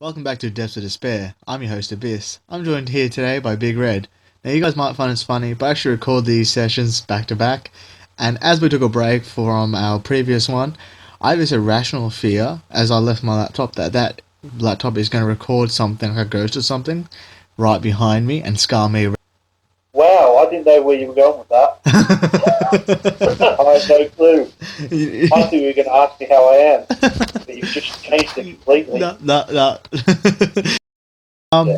Welcome back to Depths of Despair. I'm your host Abyss. I'm joined here today by Big Red. Now you guys might find this funny, but I actually record these sessions back to back, and as we took a break from our previous one, I have this irrational fear as I left my laptop that laptop is going to record something like a ghost or something right behind me and scar me. Wow, I didn't know where you were going with that. I had no clue. I thought you were going to ask me how I am, but you've just changed it completely. No. Yeah.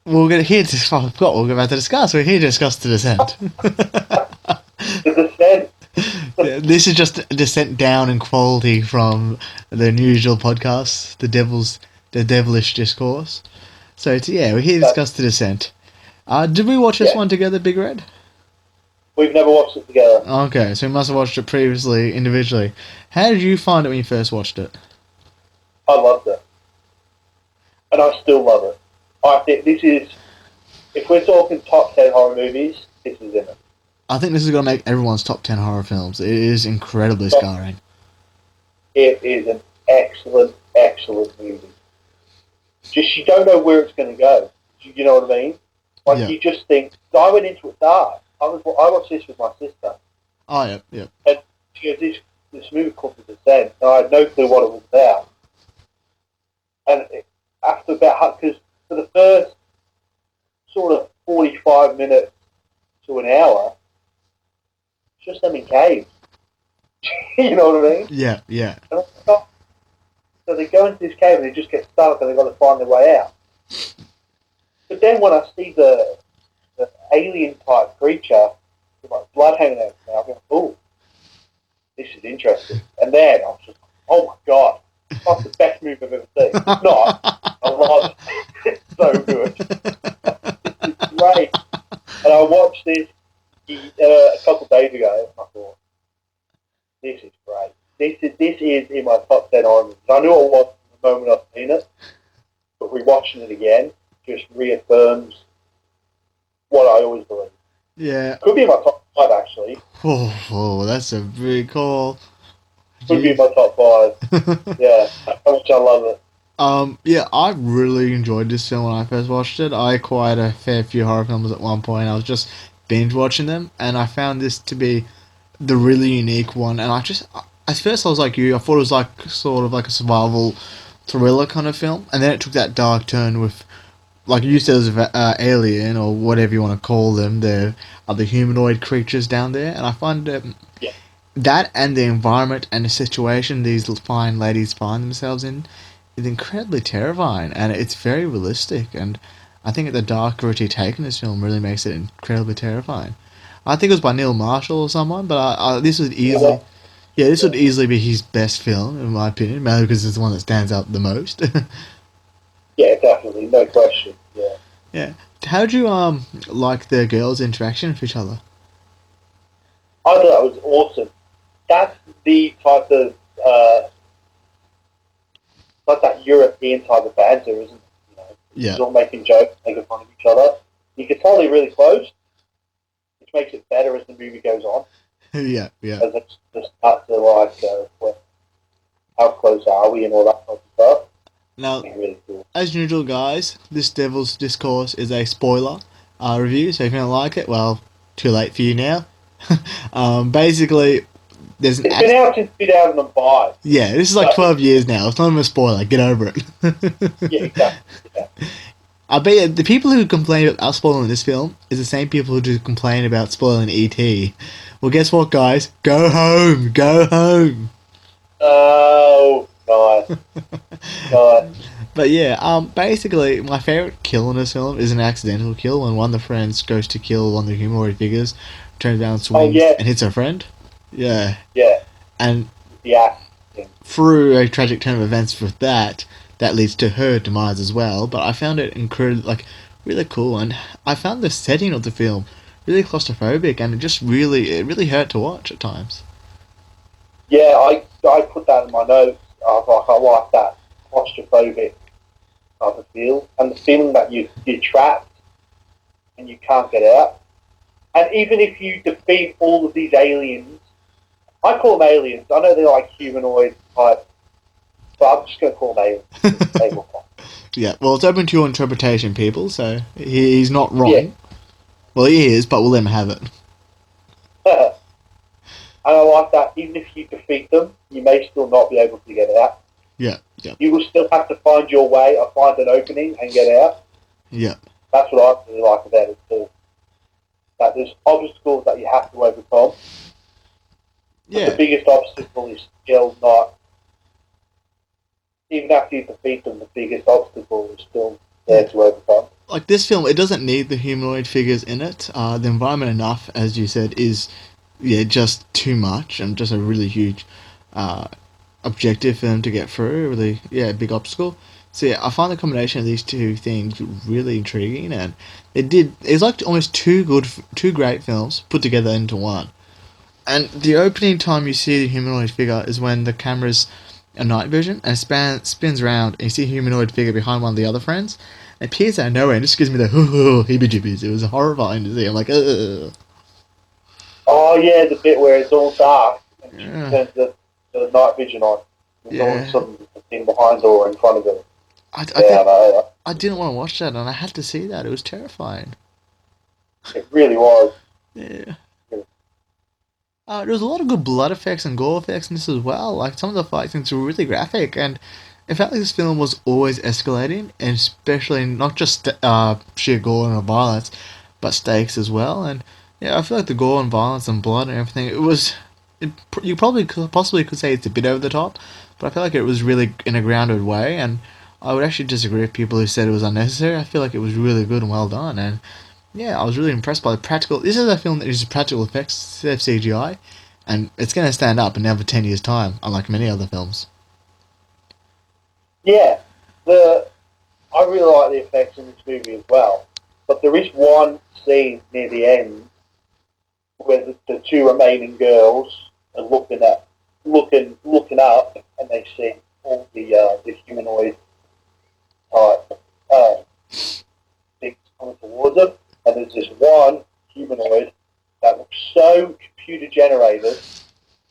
We're going here to. I forgot what we're about to discuss. We're here to discuss the descent. The descent. This is just a descent down in quality from the usual podcast, the Devilish Discourse. So we're here to discuss the descent. Did we watch this one together, Big Red? We've never watched it together. Okay, so we must have watched it previously, individually. How did you find it when you first watched it? I loved it. And I still love it. I think this is, if we're talking top 10 horror movies, this is in it. I think this is going to make everyone's top 10 horror films. It is incredibly scarring. It is an excellent, excellent movie. Just, you don't know where it's going to go. You know what I mean? You just think, I went into it dark. I watched this with my sister. Oh, yeah. And she goes, this movie called The Descent, and I had no clue what it was about. And after about, because for the first sort of 45 minutes to an hour, it's just them in caves. You know what I mean? Yeah. And so they go into this cave and they just get stuck and they've got to find their way out. But then when I see the alien-type creature with like blood hanging out of his mouth, I go, oh, this is interesting. And then I was just like, oh my god, that's the best movie I've ever seen. It's not. I love it. It's so good. It's great. And I watched this a couple of days ago, and I thought, this is great. This is in my top 10 horror movies. I knew it was the moment I've seen it, but rewatching it again just reaffirms what I always believe. Yeah. Could be in my top 5, actually. Oh, that's a big call. Could be in my top 5. Yeah, how much I love it. I really enjoyed this film when I first watched it. I acquired a fair few horror films at one point. I was just binge watching them, and I found this to be the really unique one. And at first I was like you, I thought it was like sort of like a survival thriller kind of film, and then it took that dark turn with, like you said, it was alien or whatever you want to call them, the other humanoid creatures down there, and I find that and the environment and the situation these fine ladies find themselves in is incredibly terrifying, and it's very realistic, and I think the dark, gritty take in this film really makes it incredibly terrifying. I think it was by Neil Marshall or someone, but this would easily... Yeah, this would easily be his best film, in my opinion, mainly because it's the one that stands out the most. Yeah, definitely, no question. Yeah. Yeah. How do you like the girls' interaction with each other? I thought that was awesome. That's the type of like that European type of banter, isn't it? You know, Yeah. all making jokes, making fun of each other. You can tell they're really close, which makes it better as the movie goes on. Yeah. As it just starts to like, how close are we and all that type of stuff. Now, Really cool. as usual, guys, this Devil's Discourse is a spoiler review, so if you don't like it, well, too late for you now. Basically, there's an... It's been out since 2005. Yeah, this is like 12 years now. It's not even a spoiler. Get over it. Yeah, exactly. Yeah. I bet you the people who complain about us spoiling this film is the same people who do complain about spoiling E.T. Well, guess what, guys? Go home! Go home! Oh, nice. Nice. But yeah, basically, my favourite kill in this film is an accidental kill when one of the friends goes to kill one of the humanoid figures, turns around, swings, and hits her friend. Yeah. Yeah. And Yeah. through a tragic turn of events with that leads to her demise as well. But I found it really cool, and I found the setting of the film really claustrophobic, and it really hurt to watch at times. Yeah, I put that in my notes. I was like, I like that claustrophobic type of feel, and the feeling that you're trapped and you can't get out. And even if you defeat all of these aliens, I call them aliens. I know they're like humanoid type but I'm just going to call them aliens. They look like. Yeah, well, it's open to your interpretation, people, so he's not Yeah. wrong. Well, he is, but we'll let him have it. And I like that. Even if you defeat them, you may still not be able to get out. Yeah, yeah, You will still have to find your way or find an opening and get out. yeah. That's what I really like about it too. That there's obstacles that you have to overcome. But Yeah, the biggest obstacle is still not. Even after you defeat them, the biggest obstacle is still there to overcome. like this film, it doesn't need the humanoid figures in it. The environment enough, as you said, is just too much and just a really huge uh, objective for them to get through. Really, big obstacle. So yeah, I find the combination of these two things really intriguing, and it's like almost two great films put together into one. And the opening time you see the humanoid figure is when the camera's a night vision and spins around and you see a humanoid figure behind one of the other friends. It appears out of nowhere and just gives me the heebie-jeebies. It was horrifying to see. I'm like, ugh. Oh yeah, the bit where it's all dark and she Yeah. turns the night vision on. And all of Yeah. a sudden there's a thing behind her or in front of her. I Yeah, I know. I didn't want to watch that and I had to see that. It was terrifying. It really was. Yeah. There was a lot of good blood effects and gore effects in this as well. Like some of the fight scenes were really graphic, and it felt like this film was always escalating, and especially not just sheer gore and violence, but stakes as well. And yeah, I feel like the gore and violence and blood and everything, you probably possibly could say it's a bit over the top, but I feel like it was really in a grounded way. And I would actually disagree with people who said it was unnecessary. I feel like it was really good and well done, and yeah, I was really impressed by the practical. This is a film that uses practical effects instead of CGI, and it's going to stand up in another 10 years' time, unlike many other films. Yeah, I really like the effects in this movie as well. But there is one scene near the end where the two remaining girls are looking up, and they see all the humanoid type things coming towards them. And there's this one humanoid that looks so computer generated, it's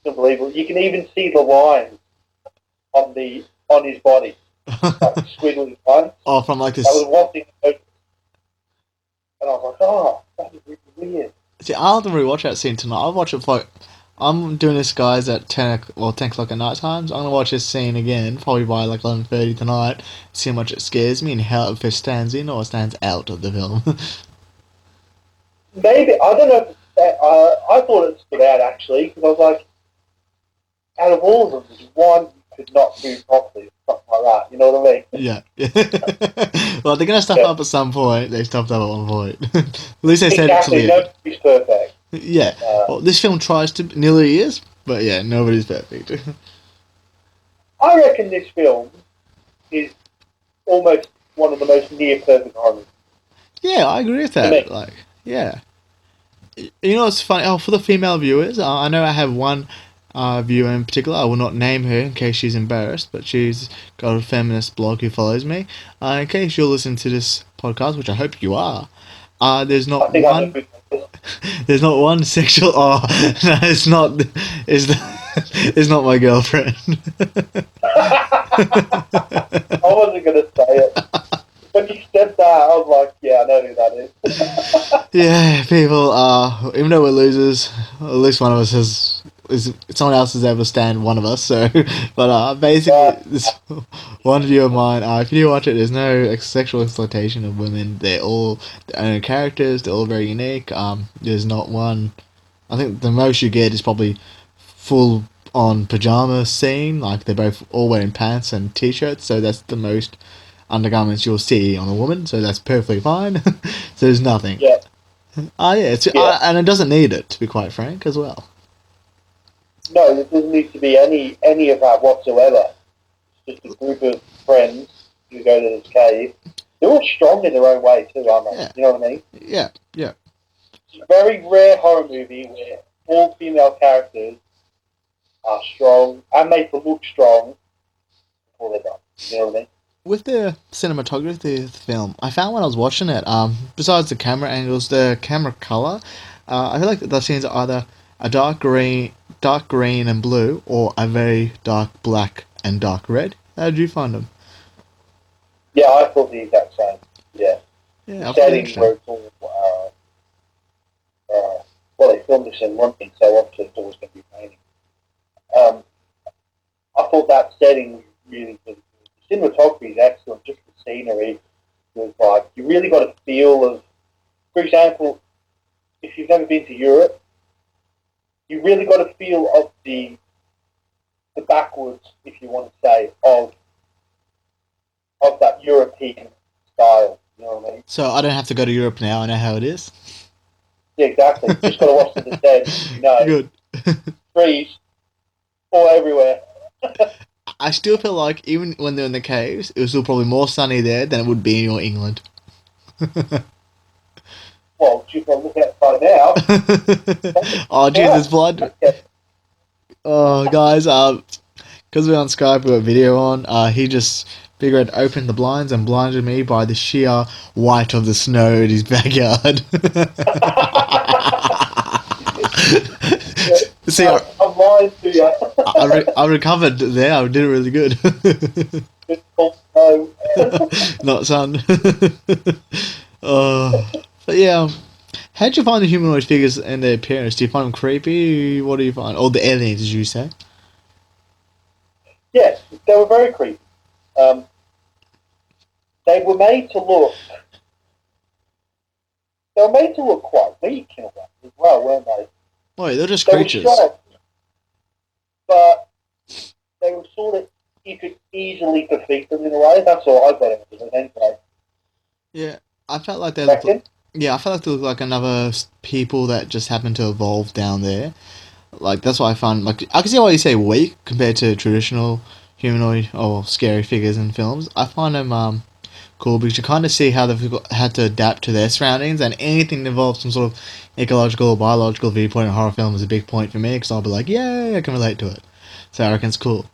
unbelievable. You can even see the lines on his body, like squiggly lines. Oh, from like That was this. one thing, and I was like, oh, that is really weird. See, I'll have to rewatch that scene tonight. I'll watch it for. Like, I'm doing this, guys, at 10 o'clock at night times. I'm going to watch this scene again, probably by like 11:30 tonight, see how much it scares me and how if it stands in or stands out of the film. Maybe, I don't know if I thought it stood out actually, because I was like, out of all of them, there's one who could not move properly, or something like that, you know what I mean? Yeah. Well, they're going to step Yeah. up at some point. They stopped up at one point. At least they said it to Exactly, the end. nobody's perfect. Yeah. Well, this film tries to nearly is, but yeah, nobody's perfect. I reckon this film is almost one of the most near perfect horror movies. Yeah, I agree with To me. that. Like, yeah. You know what's funny? Oh, for the female viewers, I know I have one viewer in particular. I will not name her in case she's embarrassed, but she's got a feminist blog who follows me. In case you're listening to this podcast, which I hope you are, there's I not think I'm a one. good There's not one sexual. Oh, no, it's not. It's not my girlfriend. I wasn't going to say it. When you said that, I was like, yeah, I know who that is. Yeah, people. Even though we're losers, at least one of us is someone else has ever stand one of us. So, but basically, this one view of mine. If you do watch it, there's no sexual exploitation of women. They're all their own characters. They're all very unique. There's not one. I think the most you get is probably full on pajama scene. Like they're both all wearing pants and t-shirts. So that's the most undergarments you'll see on a woman. So that's perfectly fine. So there's nothing. Yeah. Yeah, Yeah. and it doesn't need it, to be quite frank, as well. No, there doesn't need to be any of that whatsoever. It's just a group of friends who go to this cave. They're all strong in their own way too, aren't they? Yeah. You know what I mean? Yeah, yeah, It's a very rare horror movie where all female characters are strong and made to look strong before they're done. You know what I mean? with the cinematography of the film, I found when I was watching it, besides the camera angles, the camera color, I feel like the scenes are either a dark green and blue, or a very dark black and dark red. How did you find them? Yeah, I thought the exact same. Yeah, Yeah, the I thought it was setting interesting. where it's all well, they filmed this in London, so obviously it's always going to be raining. Um, I thought that setting was really good. The cinematography is excellent. Just the scenery was like you really got a feel of. For example, if you've never been to Europe, you really got a feel of the backwoods, if you want to say, of that European style. You know what I mean? So I don't have to go to Europe now. I know how it is. Yeah, exactly. Just got to watch the dead. You know, Good. trees all everywhere. I still feel like even when they're in the caves, it was still probably more sunny there than it would be in your England. Well, you can look at it by now. Oh Jesus, Yeah. blood! Oh guys, because we're on Skype, we got video on. He just figured I'd open the blinds and blinded me by the sheer white of the snow in his backyard. See, I'm lying to you. I recovered there. I did it really good. Just no. Not son. But yeah. How'd you find the humanoid figures and their appearance? Do you find them creepy? What do you find? Or the aliens, as you say? Yes, they were very creepy. Um, they were made to look. They were made to look quite weak in a way as well, weren't they? Wait, they're just They were creatures. strong, but they were sort of you could easily defeat them in a way. That's all I got into it anyway. Yeah, I felt like they looked. Reckon? Yeah, I felt like they looked like another people that just happened to evolve down there. Like that's why I find like I can see why you say weak compared to traditional humanoid or scary figures in films. I find them cool because you kind of see how they've had to adapt to their surroundings, and anything that involves some sort of ecological or biological viewpoint in horror film is a big point for me because I'll be like, yeah, I can relate to it. So I reckon it's cool.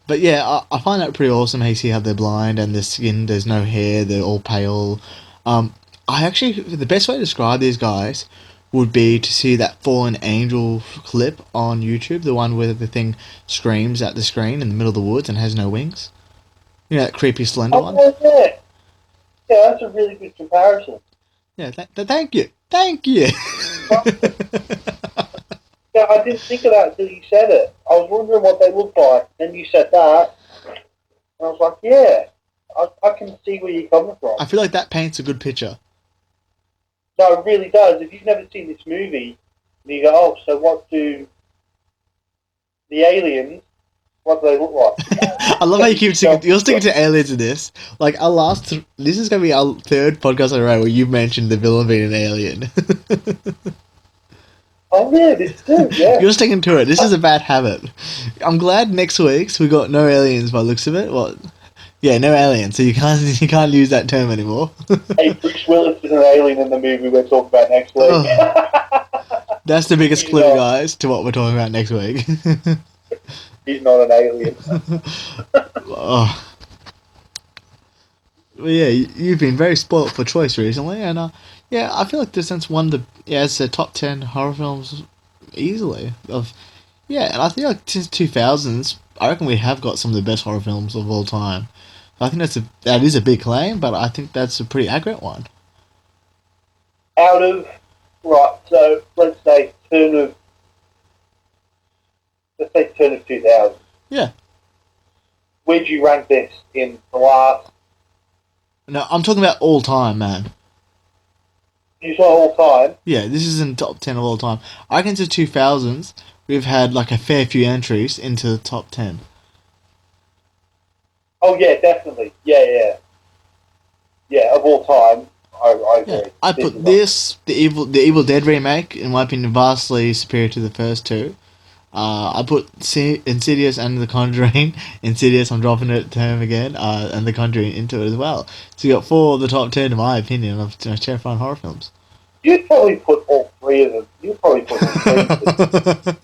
But yeah, I find that pretty awesome. How you see how they're blind and their skin, there's no hair, they're all pale. Um, I actually, the best way to describe these guys would be to see that fallen angel clip on YouTube, the one where the thing screams at the screen in the middle of the woods and has no wings. You know that creepy slender one. Oh yeah, yeah, that's a really good comparison. Yeah, thank you, thank you. Yeah, I didn't think of that until you said it. I was wondering what they looked like. Then you said that, and I was like, yeah, I can see where you're coming from. I feel like that paints a good picture. No, it really does. If you've never seen this movie, and you go, oh, so what do the aliens, what do they look like? I love how you keep sticking. You're sticking to aliens in this. Like our last, this is gonna be our third podcast in a row where you mentioned the villain being an alien. Oh yeah, this too, yeah. You're sticking to it. This is a bad habit. I'm glad next week's we got no aliens by the looks of it. What? Yeah, no aliens. So you can't use that term anymore. Hey, Bruce Willis is an alien in the movie we're talking about next week. Oh, that's the biggest He's clue, not. guys, to what we're talking about next week. He's not an alien. Oh. Well, yeah, you've been very spoilt for choice recently, and yeah, I feel like this is one of the it's the top 10 horror films easily of yeah, and I feel like since 2000s, I reckon we have got some of the best horror films of all time. I think that is a big claim, but I think that's a pretty accurate one. Out of, right, so let's say turn of 2000. Yeah. Where'd you rank this in the last? No, I'm talking about all time, man. You saw all time. Yeah, this is in the top 10 of all time. I reckon since 2000s, we've had like a fair few entries into the top 10. Oh yeah, definitely. Yeah. Of all time, I agree. Yeah, I put this, the Evil Dead remake, in my opinion, vastly superior to the first two. I put Insidious and The Conjuring. Insidious, I'm dropping it term again, and The Conjuring into it as well. So you got 4 of the top 10, in my opinion, of terrifying horror films. You'd probably put all 3 of them. You'd probably put all 3 of them.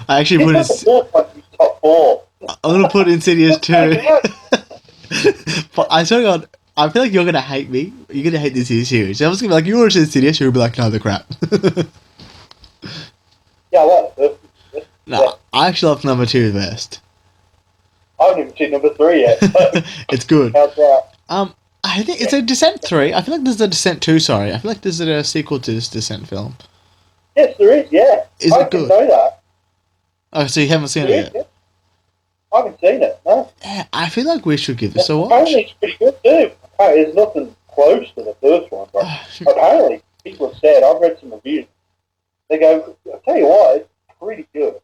I actually You'd put the fourth one in your top 4. I'm gonna put Insidious too. But I swear to God, I feel like you're gonna hate me. You're gonna hate this series. I was gonna be like, you watch Insidious, you'll be like, no, the crap. Yeah, I like it. No, I actually love number 2 the best. I haven't even seen number 3 yet. So It's good. how's that? I think it's a Descent 3. I feel like there's a Descent 2, sorry. I feel like there's a sequel to this Descent film. Yes, there is. Yeah, Is I it didn't good? know that. Oh, so you haven't seen it There is. yet? Yeah. I haven't seen it. No. Yeah, I feel like we should give this a Apparently, watch. it's pretty good too. Apparently, there's nothing close to the first one, but apparently, people have said. I've read some reviews. They go, "I'll tell you what, it's pretty good."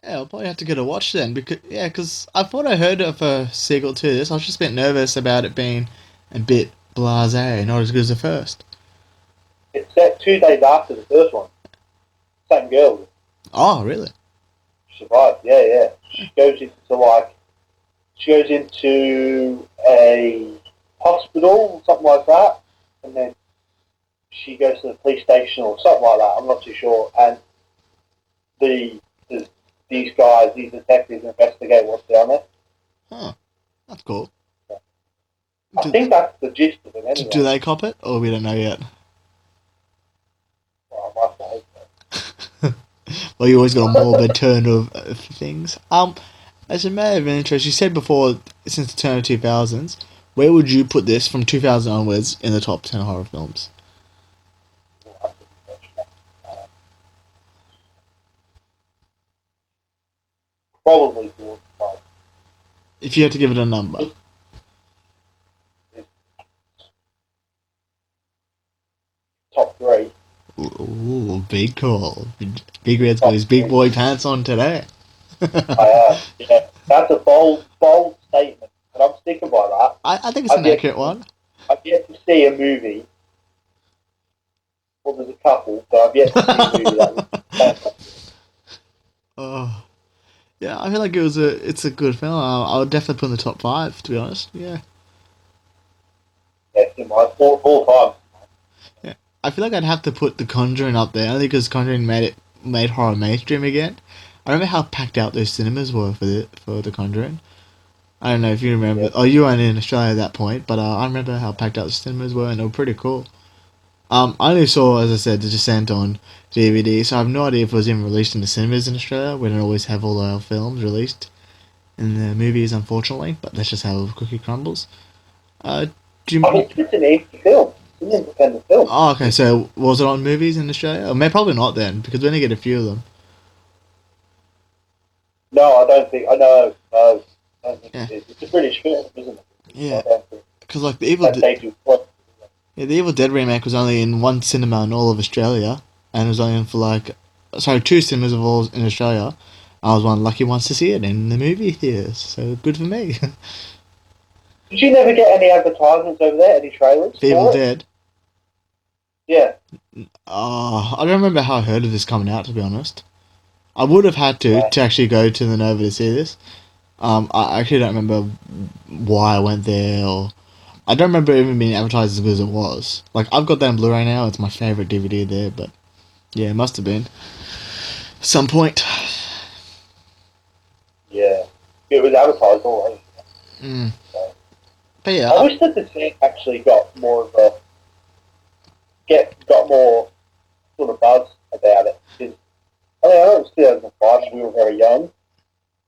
Yeah, I'll probably have to get a watch then, because I thought I heard of a sequel to this. I was just a bit nervous about it being a bit blasé, not as good as the first. It's set 2 days after the first one. Same girl Oh, really? survived. Yeah, yeah. She goes into a hospital, something like that, and then she goes to the police station or something like that. I'm not too sure. And these guys, these detectives, investigate what's down there. Huh, that's cool. I think that's the gist of it. Anyway. Do they cop it, or we don't know yet? Well, I must hope so. Well, you always got a morbid turn of things. As a matter of interest, you said before, since the turn of 2000s, where would you put this from 2000 onwards in the top 10 horror films? Probably towards the top. If you had to give it a number. Top 3. Ooh, big call. Big Red's got his big boy pants on today. Yeah, that's a bold statement, but I'm sticking by that. I think it's an accurate one. I've yet to see a movie. Well, there's a couple, but I've yet to see a movie that. Oh, yeah, I feel like it's a good film. I would definitely put in the top 5, to be honest. Yeah. Yeah, in my full time. Yeah. I feel like I'd have to put The Conjuring up there, only because Conjuring made horror mainstream again. I remember how packed out those cinemas were for The Conjuring. I don't know if you remember. Yeah. Oh, you weren't in Australia at that point, but I remember how packed out the cinemas were, and they were pretty cool. I only saw, as I said, The Descent on DVD, so I have no idea if it was even released in the cinemas in Australia. We don't always have all our films released in the movies, unfortunately, but that's just how the cookie crumbles. Do you, I mean, it's an indie film. It's an independent film. Oh, okay, so was it on movies in Australia? Or maybe probably not then, because we only get a few of them. No, I don't think. I know. No, I don't think Yeah. it is. It's a British film, isn't it? Yeah, I don't think because like the Evil Dead remake was only in one cinema in all of Australia, and it was only in for two cinemas of all in Australia. I was one of the lucky ones to see it in the movie theaters, so good for me. Did you never get any advertisements over there? Any trailers? The Evil for it? Dead. Yeah. I don't remember how I heard of this coming out, to be honest. I would have had to actually go to the Nova to see this. I actually don't remember why I went there, or I don't remember it even being advertised as good as it was. Like, I've got that on Blu-ray now. It's my favorite DVD there, but yeah, it must have been some point. Yeah. It was advertised all over. Mm. So. But yeah, I wish that the scene actually got more of a got more sort of buzz about it. Because, I know it was 2005 and we were very young,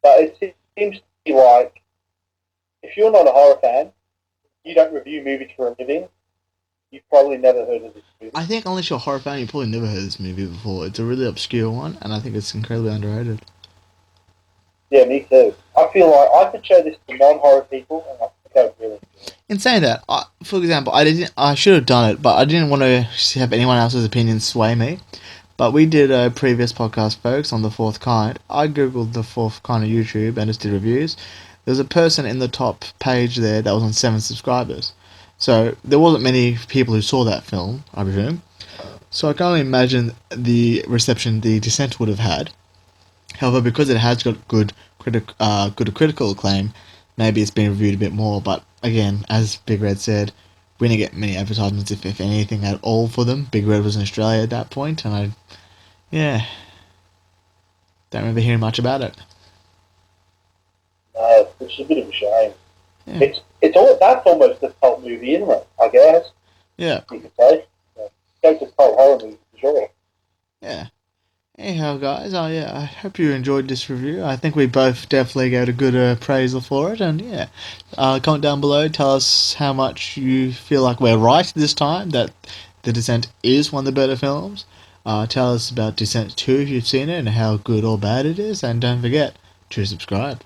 but it seems to be like if you're not a horror fan, you don't review movies for a living, you've probably never heard of this movie. I think unless you're a horror fan, you probably never heard of this movie before. It's a really obscure one, and I think it's incredibly underrated. Yeah, me too. I feel like I could show this to non-horror people, and I think I would really enjoy it. In saying that, for example, I should have done it, but I didn't want to have anyone else's opinion sway me. But we did a previous podcast, folks, on The Fourth Kind. I googled The Fourth Kind on YouTube and just did reviews. There was a person in the top page there that was on 7 subscribers. So there wasn't many people who saw that film, I presume. So I can only imagine the reception The Descent would have had. However, because it has got good critical acclaim, maybe it's been reviewed a bit more. But again, as Big Red said, we didn't get many advertisements, if anything at all, for them. Big Red was in Australia at that point, and don't remember hearing much about it. No, which is a bit of a shame. Yeah. That's almost a cult movie, isn't it? I guess. Yeah. You could say. Yeah. It's a cult horror movie for sure. Yeah. Anyhow, guys, I hope you enjoyed this review. I think we both definitely gave a good appraisal for it, and yeah, comment down below. Tell us how much you feel like we're right this time that The Descent is one of the better films. Tell us about Descent 2 if you've seen it and how good or bad it is, and don't forget to subscribe.